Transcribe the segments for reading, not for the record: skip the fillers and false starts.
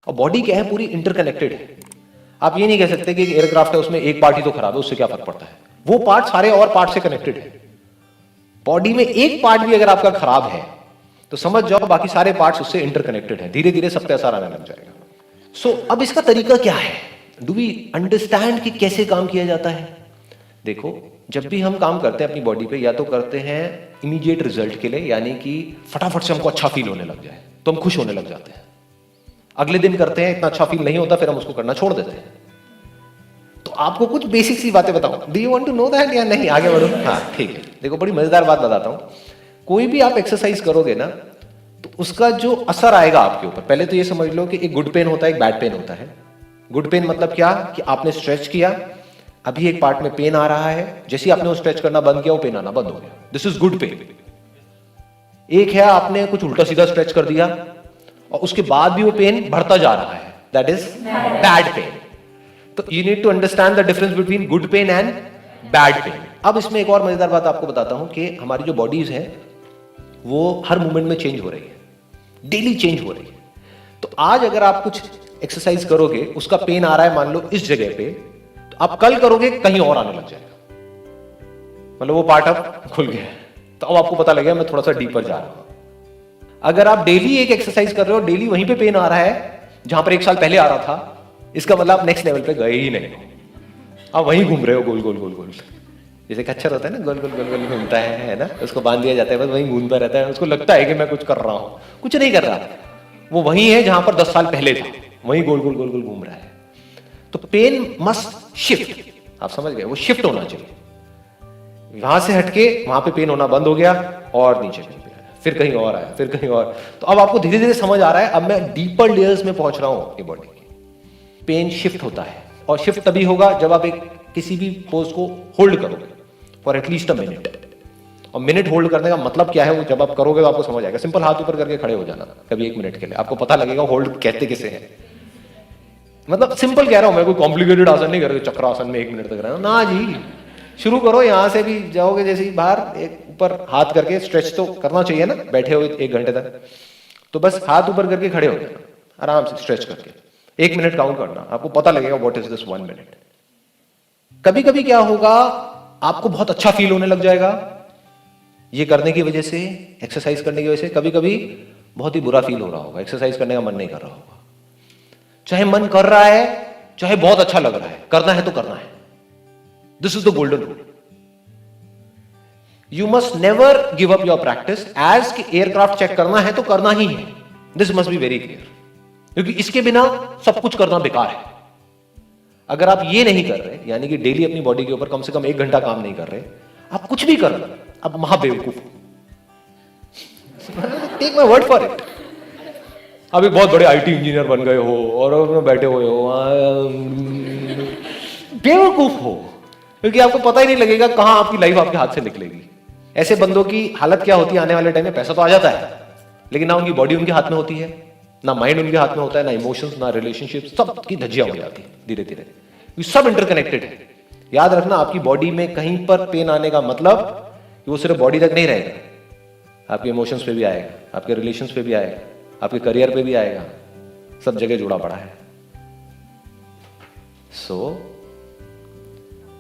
और बॉडी क्या है, पूरी इंटरकनेक्टेड है। आप ये नहीं कह सकते कि एयरक्राफ्ट है उसमें एक पार्ट ही तो खराब है, उससे क्या फर्क पड़ता है, वो पार्ट सारे और पार्ट से कनेक्टेड है। बॉडी में एक पार्ट भी अगर आपका खराब है तो समझ जाओ बाकी सारे पार्ट्स उससे इंटरकनेक्टेड है, धीरे धीरे सब पे असर आने लग जाएगा। सो अब इसका तरीका क्या है, डू वी अंडरस्टैंड कि कैसे काम किया जाता है। देखो, जब भी हम काम करते हैं अपनी बॉडी पे, या तो करते हैं इमीडिएट रिजल्ट के लिए, यानी कि फटाफट से हमको अच्छा फील होने लग जाए तो हम खुश होने लग जाते हैं। अगले दिन करते हैं, इतना अच्छा फील नहीं होता, फिर हम उसको करना छोड़ देते हैं। तो आपको कुछ बेसिक सी बातें बताऊं, do you want to know that या नहीं, आगे बढ़ो। हाँ ठीक है, देखो बड़ी मजेदार बात बताता हूं। कोई भी आप एक्सरसाइज करोगे ना तो उसका जो असर आएगा आपके ऊपर, पहले तो ये समझ लो कि एक गुड पेन होता है, एक बैड पेन होता है। गुड पेन मतलब क्या, कि आपने स्ट्रेच किया, अभी एक पार्ट में पेन आ रहा है, जैसे ही आपने वो स्ट्रेच करना बंद किया वो पेन आना बंद हो गया, दिस इज गुड पेन। एक है आपने कुछ उल्टा सीधा स्ट्रेच कर दिया और उसके बाद भी वो पेन बढ़ता जा रहा है, दैट इज बैड पेन। तो you need to understand the difference between good pain and bad pain. अब इसमें एक और मजेदार बात आपको बताता हूं कि हमारी जो बॉडीज है वो हर मोमेंट में चेंज हो रही है, डेली चेंज हो रही है। तो आज अगर आप कुछ एक्सरसाइज करोगे, उसका पेन आ रहा है मान लो इस जगह पे, तो आप कल करोगे कहीं और आने लग जाएगा, मतलब वो पार्ट अब खुल गया है, तो अब आपको पता लगेगा मैं थोड़ा सा डीपर जा रहा हूं। अगर आप डेली एक एक्सरसाइज कर रहे हो, डेली वहीं पे पेन आ रहा है जहां पर एक साल पहले आ रहा था, इसका मतलब आप नेक्स्ट लेवल पे गए ही नहीं, आप वहीं घूम रहे हो गोल गोल गोल गोल। जैसे कच्छर होता है ना, गोल गोल गोल गोल घूमता है ना, उसको बांध दिया जाता है, बस वहीं घूमता रहता है, उसको लगता है कि मैं कुछ कर रहा हूं, कुछ नहीं कर रहा, वो वहीं है जहां पर 10 साल पहले था, वहीं गोल गोल गोल गोल घूम रहा है। तो पेन मस्ट शिफ्ट, आप समझ गए, वो शिफ्ट होना चाहिए। वहां से हटके वहां पे पेन होना बंद हो गया और नीचे फिर कहीं और आया, फिर कहीं और। तो अब आपको धीरे धीरे समझ आ रहा है, अब मैं डीपर लेयर्स में पहुंच रहा हूं अपनी बॉडी की। पेन शिफ्ट होता है, और शिफ्ट तभी होगा जब आप एक किसी भी पोज को होल्ड करोगे फॉर एटलीस्ट अ मिनट। और मिनट होल्ड करने का मतलब क्या है, वो जब आप करोगे तो आपको समझ आएगा। सिंपल हाथ ऊपर करके खड़े हो जाना कभी 1 मिनट के लिए, आपको पता लगेगा होल्ड कहते किसे हैं। मतलब सिंपल कह रहा हूं मैं, कोई कॉम्प्लिकेटेड आसन नहीं कर रहा, चक्रासन में 1 मिनट तक रहना ना जी। शुरू करो, यहां से भी जाओगे जैसे ही बाहर, एक ऊपर हाथ करके स्ट्रेच तो करना चाहिए ना, बैठे हुए 1 घंटे तक, तो बस हाथ ऊपर करके खड़े हो जाना आराम से स्ट्रेच करके, 1 मिनट काउंट करना, आपको पता लगेगा व्हाट इज दिस 1 मिनट। कभी कभी क्या होगा, आपको बहुत अच्छा फील होने लग जाएगा ये करने की वजह से, एक्सरसाइज करने की वजह से। कभी कभी बहुत ही बुरा फील हो रहा होगा, एक्सरसाइज करने का मन नहीं कर रहा होगा, चाहे मन कर रहा है, चाहे बहुत अच्छा लग रहा है, करना है तो करना है। This is the golden rule. You must never give up your practice, as कि एयरक्राफ्ट चेक करना है तो करना ही है, this must be very clear, क्योंकि इसके बिना सब कुछ करना बेकार है। अगर आप ये नहीं कर रहे, यानी कि डेली अपनी बॉडी के ऊपर कम से कम 1 घंटा काम नहीं कर रहे, आप कुछ भी कर रहे, आप महाबेवकूफ हो, take my word for it. आप एक बहुत बड़े आईटी इंजीनियर बन गए हो और बैठे हुए हो, बेवकूफ हो, क्योंकि आपको पता ही नहीं लगेगा कहां आपकी लाइफ आपके हाथ से निकलेगी। ऐसे बंदों की हालत क्या होती है आने वाले टाइम में, पैसा तो आ जाता है लेकिन ना उनकी बॉडी उनके हाथ में होती है, ना माइंड उनके हाथ में होता है, ना इमोशंस, ना रिलेशनशिप, सब की धज्जियां हो जाती है धीरे धीरे। ये सब इंटरकनेक्टेड है। याद रखना, आपकी बॉडी में कहीं पर पेन आने का मतलब कि वो सिर्फ बॉडी तक नहीं रहेगा, आपके इमोशंस पे भी आएगा, आपके रिलेशंस पे भी आएगा, आपके करियर पे भी आएगा, सब जगह जुड़ा पड़ा है। So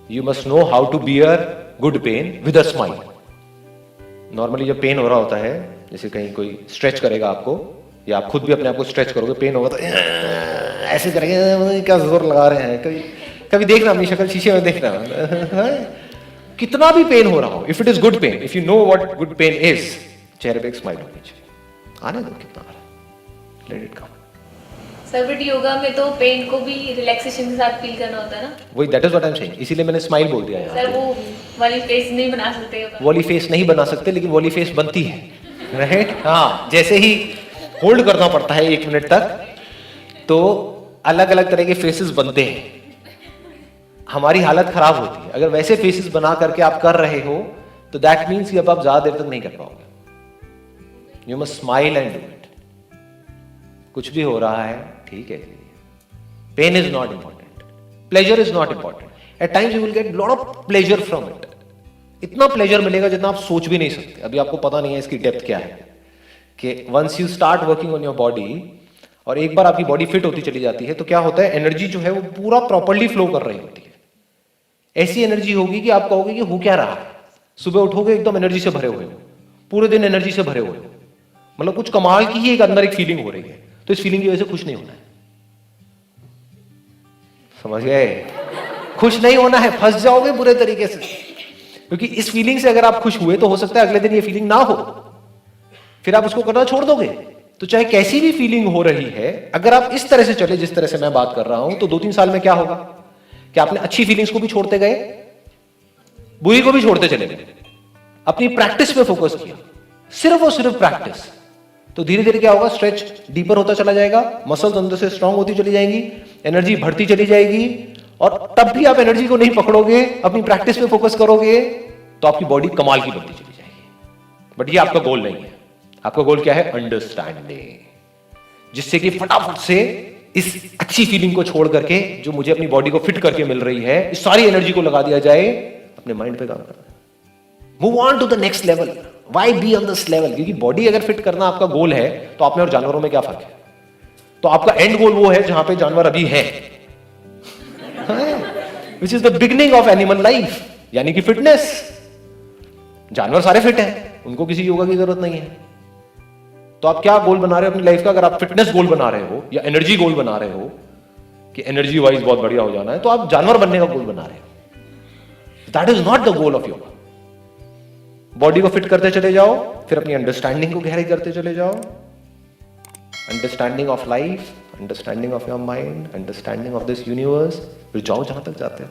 you must know how to bear good pain with a smile. Normally जब पेन हो रहा होता है, जैसे कहीं कोई स्ट्रेच करेगा आपको, या आप खुद भी अपने आप को स्ट्रेच करोगे, पेन होगा तो ऐसे करेंगे, क्या जोर लगा रहे हैं। कभी कभी देखना अपनी शक्ल शीशे में, देखना कितना भी पेन हो रहा हो, if it is good pain, if you know what good pain is, चेहरे पे एक स्माइल होनी चाहिए। आने दो कितना आ रहा है, let it come. Sir but yoga में तो पेन को भी रिलैक्सेशन के साथ फील करना होता है ना, वही, that is what I am saying, इसीलिए मैंने स्माइल बोल दिया यहाँ। सर वो वाली फेस नहीं बना सकते, वाली फेस नहीं बना सकते, लेकिन वाली फेस बनती है, राइट? हाँ, जैसे ही होल्ड करना पड़ता है 1 मिनट तक, तो अलग अलग तरह के फेसेस बनते हैं, हमारी हालत खराब होती है। अगर वैसे फेसेस बना करके आप कर रहे हो तो दैट मीन्स कि अब आप ज्यादा देर तक नहीं कर पाओगे। You must smile and do it. कुछ भी हो रहा है, ठीक है, pain is not important, pleasure is not important. At times you will get lot of pleasure from it. इतना प्लेजर मिलेगा जितना आप सोच भी नहीं सकते। अभी आपको पता नहीं है इसकी डेप्थ क्या है, कि once you start working on your body और एक बार आपकी बॉडी फिट होती चली जाती है तो क्या होता है, एनर्जी जो है वो पूरा प्रॉपर्ली फ्लो कर रही होती है। ऐसी एनर्जी होगी कि आप कहोगे कि हो क्या रहा है। सुबह उठोगे एकदम एनर्जी से भरे हुए हो, पूरे दिन एनर्जी से भरे हुए हो, मतलब कुछ कमाल की ही एक अंदर एक फीलिंग हो रही है। तो इस फीलिंग की वजह से खुश नहीं होना है, समझ गए? खुश नहीं होना है, फंस जाओगे बुरे तरीके से। क्योंकि इस फीलिंग से अगर आप खुश हुए तो हो सकता है अगले दिन ये फीलिंग ना हो, फिर आप उसको करना छोड़ दोगे। तो चाहे कैसी भी फीलिंग हो रही है, अगर आप इस तरह से चले जिस तरह से मैं बात कर रहा हूं, तो 2-3 साल में क्या होगा कि आपने अच्छी फीलिंग्स को भी छोड़ते गए, बुरी को भी छोड़ते चले गए, अपनी प्रैक्टिस पे फोकस किया, सिर्फ और सिर्फ प्रैक्टिस। तो धीरे धीरे क्या होगा, स्ट्रेच डीपर होता चला जाएगा, मसल्स अंदर से स्ट्रांग होती चली जाएंगी, एनर्जी बढ़ती चली जाएगी। और तब भी आप एनर्जी को नहीं पकड़ोगे, अपनी प्रैक्टिस पे फोकस करोगे, तो आपकी बॉडी कमाल की बनती चली जाएगी। बट ये आपका गोल नहीं है। आपका गोल क्या है? अंडरस्टैंडिंग, जिससे कि फटाफट से इस अच्छी फीलिंग को छोड़ करके जो मुझे अपनी बॉडी को फिट करके मिल रही है, इस सारी एनर्जी को लगा दिया जाए अपने माइंड पे काम करना। Move on to the next level. Why be on this level? क्योंकि बॉडी अगर फिट करना आपका गोल है, तो आप में और जानवरों में क्या फर्क है? तो आपका एंड गोल वो है जहां पे जानवर अभी है, which is the beginning of animal life, यानी कि फिटनेस। जानवर सारे फिट हैं, उनको किसी योगा की जरूरत नहीं है। तो आप क्या गोल बना रहे हो अपनी लाइफ का? अगर आप फिटनेस गोल बना रहे हो या एनर्जी गोल बना रहे हो कि एनर्जी वाइज बहुत बढ़िया हो जाना है, तो आप जानवर बनने का गोल बना रहे हो। That is not the goal of yoga. Body को फिट करते चले जाओ, फिर अपनी अंडरस्टैंडिंग को गहरी करते चले जाओ। Understanding of life, understanding of your mind, understanding of this universe, फिर जाओ जहां तक जाते हो।